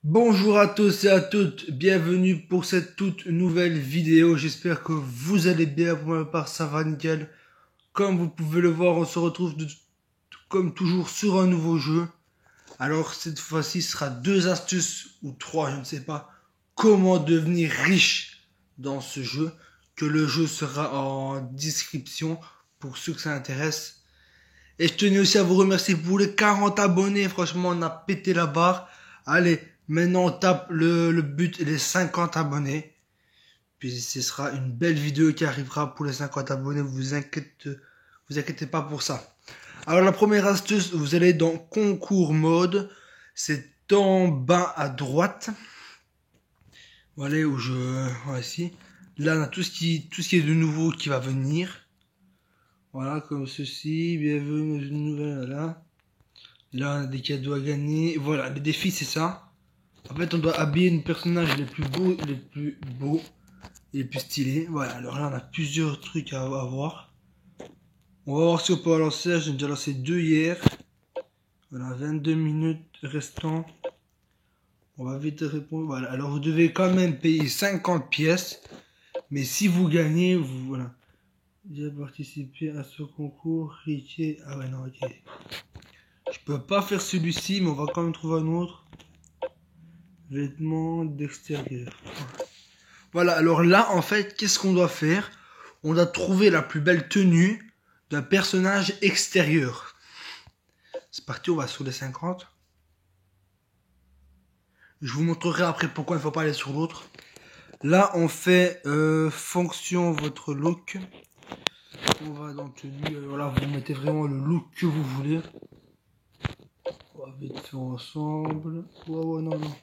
Bonjour à tous et à toutes, bienvenue pour cette toute nouvelle vidéo, j'espère que vous allez bien, pour ma part ça va nickel. Comme vous pouvez le voir, on se retrouve comme toujours sur un nouveau jeu. Alors cette fois-ci ce sera 2 astuces ou 3, je ne sais pas, comment devenir riche dans ce jeu, que le jeu sera en description pour ceux que ça intéresse. Et je tenais aussi à vous remercier pour les 40 abonnés. Franchement, on a pété la barre. Allez, maintenant on tape le but et les 50 abonnés. Puis ce sera une belle vidéo qui arrivera pour les 50 abonnés. Vous inquiétez pas pour ça. Alors la première astuce, vous allez dans concours mode. C'est en bas à droite. Voilà où voilà, ici. Là on a tout ce qui est de nouveau qui va venir. Voilà, comme ceci. Bienvenue dans une nouvelle, là. Là, on a des cadeaux à gagner. Voilà, les défis, c'est ça. En fait, on doit habiller nos personnages les plus beaux, et les plus stylés. Voilà, alors là, on a plusieurs trucs à voir. On va voir si on peut en lancer. J'ai déjà lancé 2 hier. Voilà, 22 minutes restant. On va vite répondre. Voilà, alors vous devez quand même payer 50 pièces. Mais si vous gagnez, voilà. J'ai participé à ce concours. Riquet. Ah ouais, non, ok. Je peux pas faire celui-ci, mais on va quand même trouver un autre. Vêtements d'extérieur. Voilà, alors là, en fait, qu'est-ce qu'on doit faire? On doit trouver la plus belle tenue d'un personnage extérieur. C'est parti, on va sur les 50. Je vous montrerai après pourquoi il ne faut pas aller sur l'autre. Là, on fait fonction votre look. On va dans tenue. Voilà, vous mettez vraiment le look que vous voulez. On va vite faire ensemble. Ouais, non, non.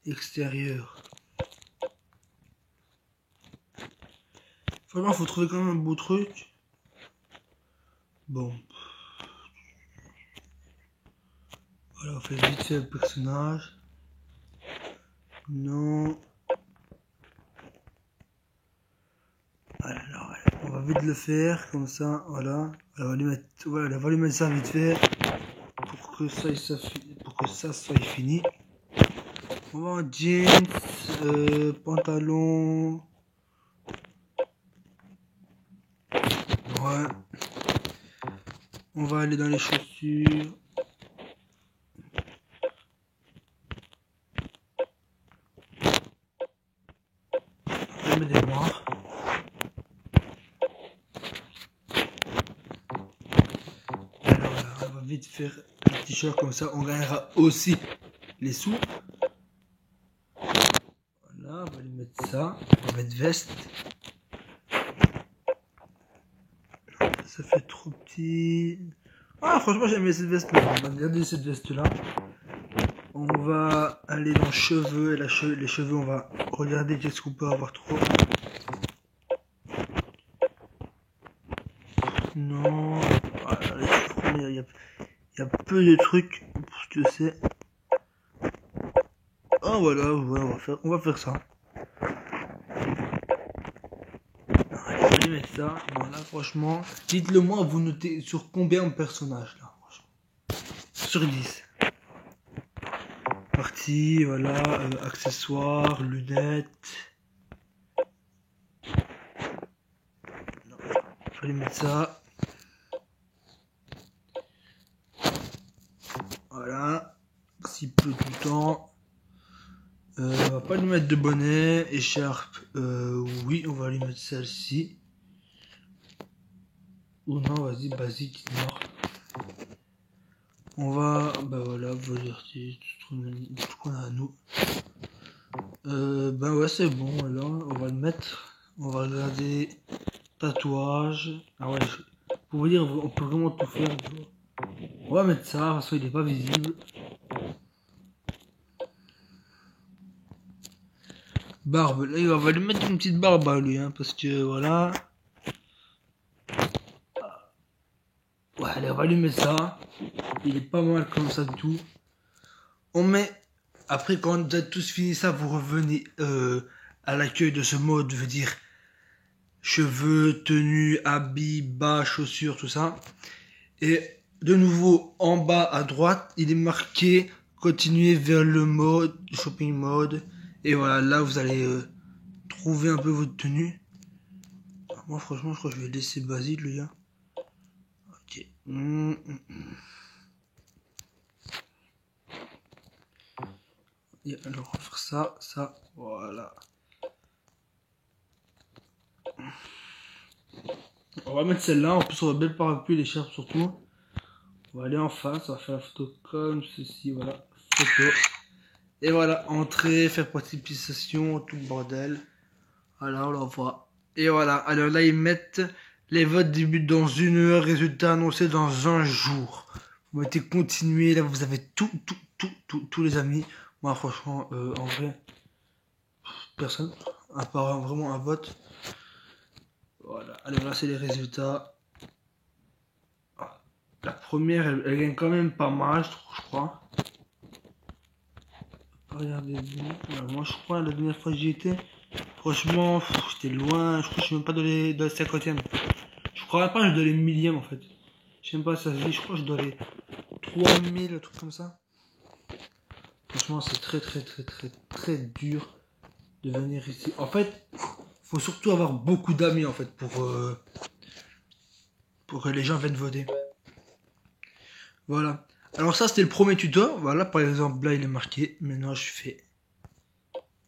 Extérieur. Franchement, faut trouver quand même un beau truc. Bon. Voilà, on fait vite fait le personnage. Non. Voilà, alors, on va vite le faire, comme ça, voilà. On va lui mettre, voilà, on va lui mettre ça vite fait. Pour que ça soit fini. On va en jeans, pantalon. Ouais. On va aller dans les chaussures. On va mettre des noirs. Alors là, on va vite faire le t-shirt comme ça. On gagnera aussi les sous. Voilà, on va lui mettre ça. On va mettre veste. Ça fait trop petit. Ah, franchement, j'aime bien cette veste là. On va garder cette veste là. On va aller dans cheveux. Et les cheveux, on va regarder qu'est-ce qu'on peut avoir trop. Non. Voilà, les cheveux, il y a peu de trucs pour ce que c'est. Ah voilà, ouais, on va faire ça. Allez, on va lui mettre ça. Voilà, franchement. Dites-le moi, vous notez sur combien de personnages là, franchement. Sur 10. Partie, voilà, accessoires, lunettes. Il fallait mettre ça. Voilà. S'il pleut tout le temps. On va pas lui mettre de bonnet. Écharpe, oui, on va lui mettre celle-ci. Ou non, vas-y, basique, noir. On va, bah voilà, voiture, tout qu'on a à nous. Ben ouais, c'est bon, là, on va le mettre. On va regarder tatouage. Ah ouais, pour vous dire, on peut vraiment tout faire. On va mettre ça, parce qu'il n'est pas visible. Barbe, là, on va lui mettre une petite barbe à lui, hein, parce que voilà. Ouais, allez, on va lui mettre ça. Il est pas mal comme ça, tout. On met, après, quand vous avez tous fini ça, vous revenez à l'accueil de ce mode, je veux dire, cheveux, tenue, habits, bas, chaussures, tout ça. Et de nouveau en bas à droite, il est marqué continuer vers le mode, shopping mode. Et voilà, là vous allez trouver un peu votre tenue. Alors, moi franchement je crois que je vais laisser basique le gars. Ok. Et alors on va faire ça, voilà. On va mettre celle-là, en plus on va bien le parapluie, l'écharpe surtout. On va aller en face, on va faire la photo comme ceci, voilà, photo. Et voilà, entrer, faire participation, tout le bordel. Voilà, on l'envoie. Et voilà, alors là ils mettent les votes débutent dans 1 heure, résultat annoncé dans 1 jour. Vous mettez continuer, là vous avez tous les amis. Moi franchement, en vrai, personne, à part vraiment un vote. Voilà, alors là c'est les résultats. La première, elle gagne quand même pas mal, je crois. Regardez-vous. Moi, je crois, la dernière fois que j'y étais, franchement, j'étais loin. Je crois que je suis même pas dans les 50e. Je crois pas que je dois les millième en fait. Je sais même pas, ça se dit, je crois que je dois les 3000, un truc comme ça. Franchement, c'est très dur de venir ici. En fait, faut surtout avoir beaucoup d'amis en fait pour que les gens viennent voter. Voilà. Alors ça c'était le premier tuto. Voilà, par exemple là il est marqué. Maintenant je fais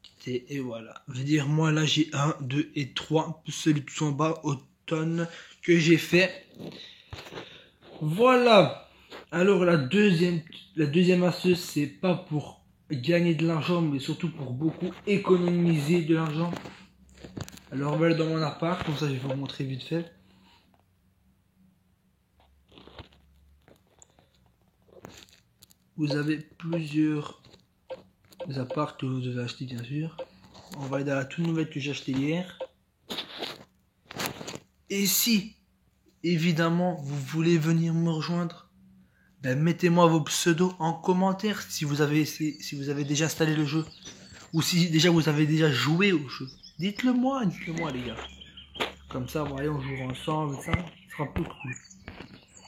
quitter et voilà. Je veux dire moi là j'ai 1, 2 et 3. Plus celui tout en bas automne que j'ai fait. Voilà. Alors la deuxième astuce c'est pas pour gagner de l'argent mais surtout pour beaucoup économiser de l'argent. Alors on va aller dans mon appart, comme ça je vais vous montrer vite fait. Vous avez plusieurs apparts que vous devez acheter bien sûr. On va aller dans la toute nouvelle que j'ai achetée hier. Et si, évidemment, vous voulez venir me rejoindre, ben mettez-moi vos pseudos en commentaire si vous avez déjà installé le jeu. Ou si déjà vous avez déjà joué au jeu. Dites-le moi les gars. Comme ça, voyez, on jouera ensemble et ça sera plus cool.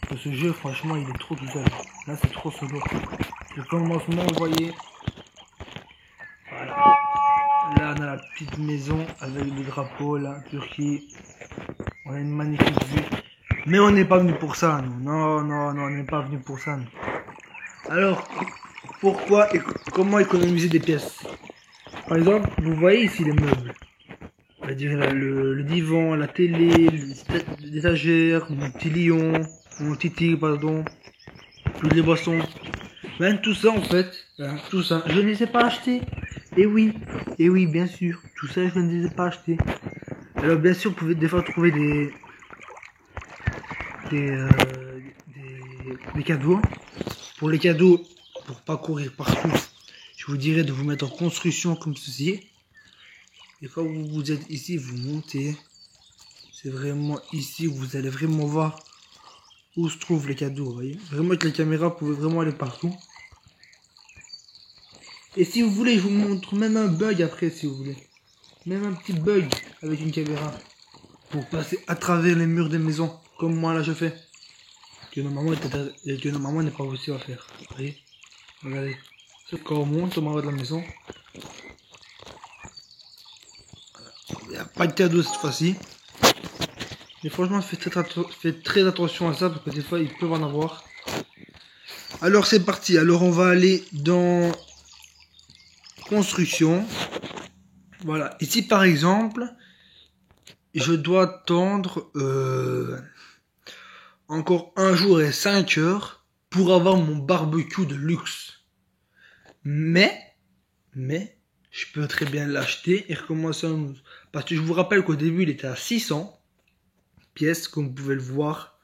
Parce que ce jeu, franchement, il est trop tout seul. Là, c'est trop solo. Le commencement, vous voyez. Voilà. Là, on a la petite maison avec le drapeau, là, Turquie. On a une magnifique vue. Mais on n'est pas venu pour ça, nous. Non, on n'est pas venu pour ça, nous. Alors, pourquoi et comment économiser des pièces? Par exemple, vous voyez ici les meubles. On va dire le divan, la télé, l'étagère, mon petit lion, mon petit tigre, pardon, toutes les boissons. Même tout ça en fait, hein, tout ça, je ne les ai pas achetés. Et oui, bien sûr, tout ça je ne les ai pas achetés. Alors bien sûr, vous pouvez des fois trouver des cadeaux. Pour les cadeaux, pour pas courir partout, je vous dirais de vous mettre en construction comme ceci. Et quand vous êtes ici, vous montez. C'est vraiment ici où vous allez vraiment voir où se trouvent les cadeaux, vous voyez. Vraiment avec la caméra, vous pouvez vraiment aller partout. Et si vous voulez, je vous montre même un bug après, si vous voulez. Même un petit bug avec une caméra. Pour passer à travers les murs des maisons, comme moi là je fais. Que normalement n'est pas possible à faire. Vous voyez. Regardez. C'est quand on monte au bas de la maison. Il n'y a pas de cadeau cette fois-ci. Mais franchement, faites très attention à ça parce que des fois, ils peuvent en avoir. Alors, c'est parti. Alors, on va aller dans construction. Voilà. Ici, par exemple, je dois attendre encore 1 jour et 5 heures pour avoir mon barbecue de luxe. Mais, je peux très bien l'acheter et recommencer un autre. Parce que je vous rappelle qu'au début, il était à 600 pièces, comme vous pouvez le voir.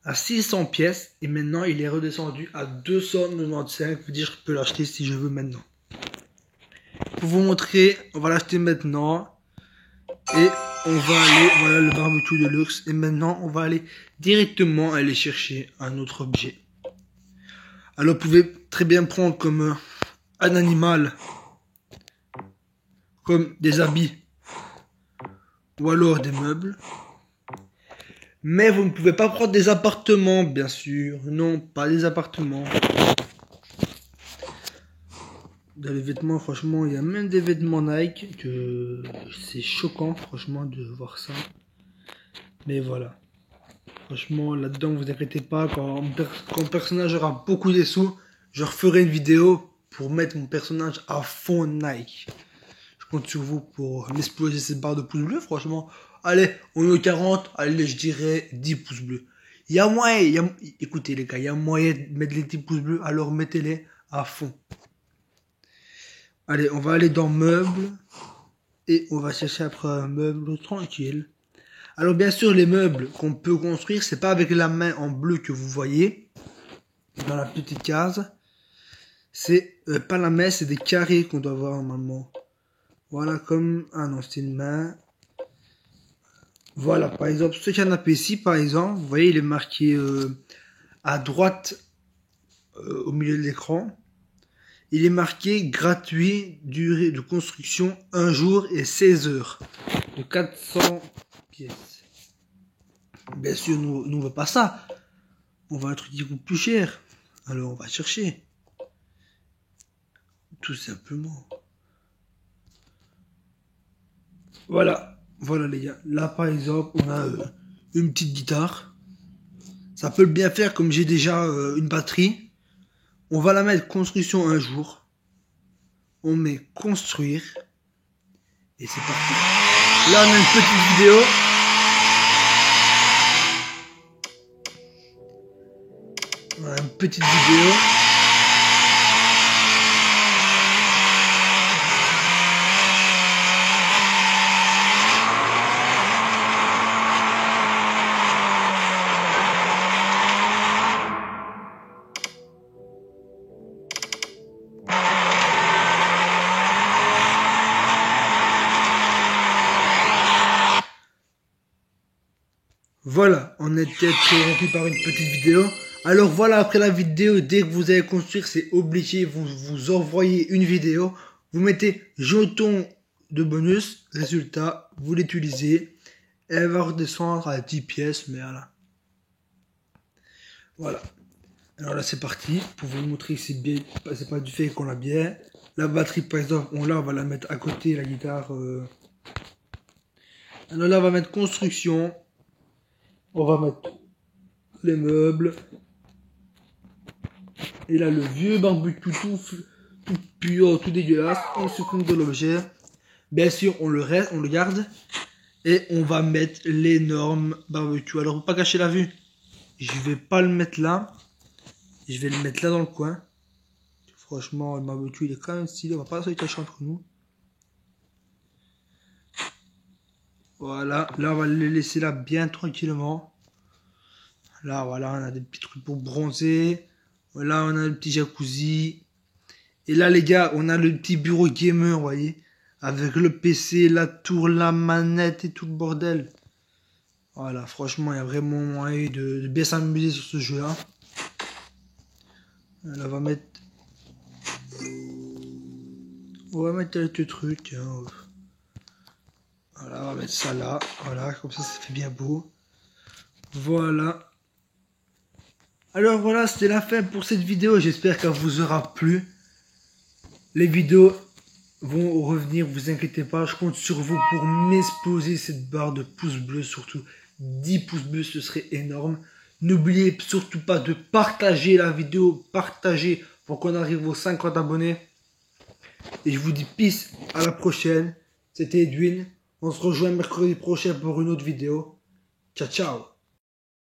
À 600 pièces. Et maintenant, il est redescendu à 295. Je veux dire, je peux l'acheter si je veux maintenant. Pour vous montrer, on va l'acheter maintenant. Et on va aller, voilà le barbecue de luxe. Et maintenant, on va aller directement aller chercher un autre objet. Alors, vous pouvez très bien prendre comme un animal, comme des habits, ou alors des meubles. Mais vous ne pouvez pas prendre des appartements, bien sûr. Non, pas des appartements. Dans les vêtements, franchement, il y a même des vêtements Nike que c'est choquant, franchement, de voir ça. Mais voilà. Franchement, là-dedans, vous inquiétez pas, quand mon personnage aura beaucoup de sous, je referai une vidéo pour mettre mon personnage à fond Nike. Je compte sur vous pour m'exploser cette barre de pouces bleus, franchement. Allez, on est au 40, allez, je dirais 10 pouces bleus. Il y a moyen, écoutez les gars, il y a moyen de mettre les 10 pouces bleus, alors mettez-les à fond. Allez, on va aller dans meubles, et on va chercher après un meuble tranquille. Alors bien sûr, les meubles qu'on peut construire, c'est pas avec la main en bleu que vous voyez dans la petite case. C'est pas la main, c'est des carrés qu'on doit voir normalement. Voilà comme... Ah non, c'est une main. Voilà, par exemple, ce canapé ici, par exemple, vous voyez, il est marqué à droite au milieu de l'écran. Il est marqué gratuit, durée de construction 1 jour et 16 heures. De 400 pièces. Bien sûr, nous on veut pas ça. On va un truc qui coûte plus cher. Alors on va chercher. Tout simplement. Voilà. Voilà les gars. Là par exemple, on a une petite guitare. Ça peut bien faire comme j'ai déjà une batterie. On va la mettre construction 1 jour. On met construire. Et c'est parti. Là on a une petite vidéo. Voilà, une petite vidéo. Voilà, on était interrompu par une petite vidéo. Alors voilà, après la vidéo, dès que vous allez construire, c'est obligé, vous envoyez une vidéo, vous mettez jeton de bonus, résultat, vous l'utilisez, elle va redescendre à 10 pièces, mais voilà. Voilà. Alors là c'est parti, pour vous montrer que c'est bien, c'est pas du fait qu'on l'a bien. La batterie par exemple, on va la mettre à côté, la guitare. Alors là on va mettre construction. On va mettre les meubles. Et là, le vieux barbecue tout pur, tout dégueulasse. On supprime de l'objet. Bien sûr, on le garde. Et on va mettre l'énorme barbecue. Alors, pour pas cacher la vue, je vais pas le mettre là. Je vais le mettre là dans le coin. Franchement, le barbecue, il est quand même stylé. On va pas se cacher entre nous. Voilà, là on va le laisser là bien tranquillement. Là voilà, on a des petits trucs pour bronzer. Là on a le petit jacuzzi. Et là les gars, on a le petit bureau gamer, vous voyez. Avec le PC, la tour, la manette et tout le bordel. Voilà, franchement il y a vraiment moyen de bien s'amuser sur ce jeu là. Là on va mettre quelques trucs. Hein. Voilà, on va mettre ça là. Voilà, comme ça fait bien beau. Voilà. Alors voilà, c'était la fin pour cette vidéo. J'espère qu'elle vous aura plu. Les vidéos vont revenir, vous inquiétez pas. Je compte sur vous pour m'exploser cette barre de pouces bleus. Surtout 10 pouces bleus, ce serait énorme. N'oubliez surtout pas de partager la vidéo. Partager pour qu'on arrive aux 50 abonnés. Et je vous dis peace, à la prochaine. C'était Edwin. On se rejoint mercredi prochain pour une autre vidéo. Ciao, ciao.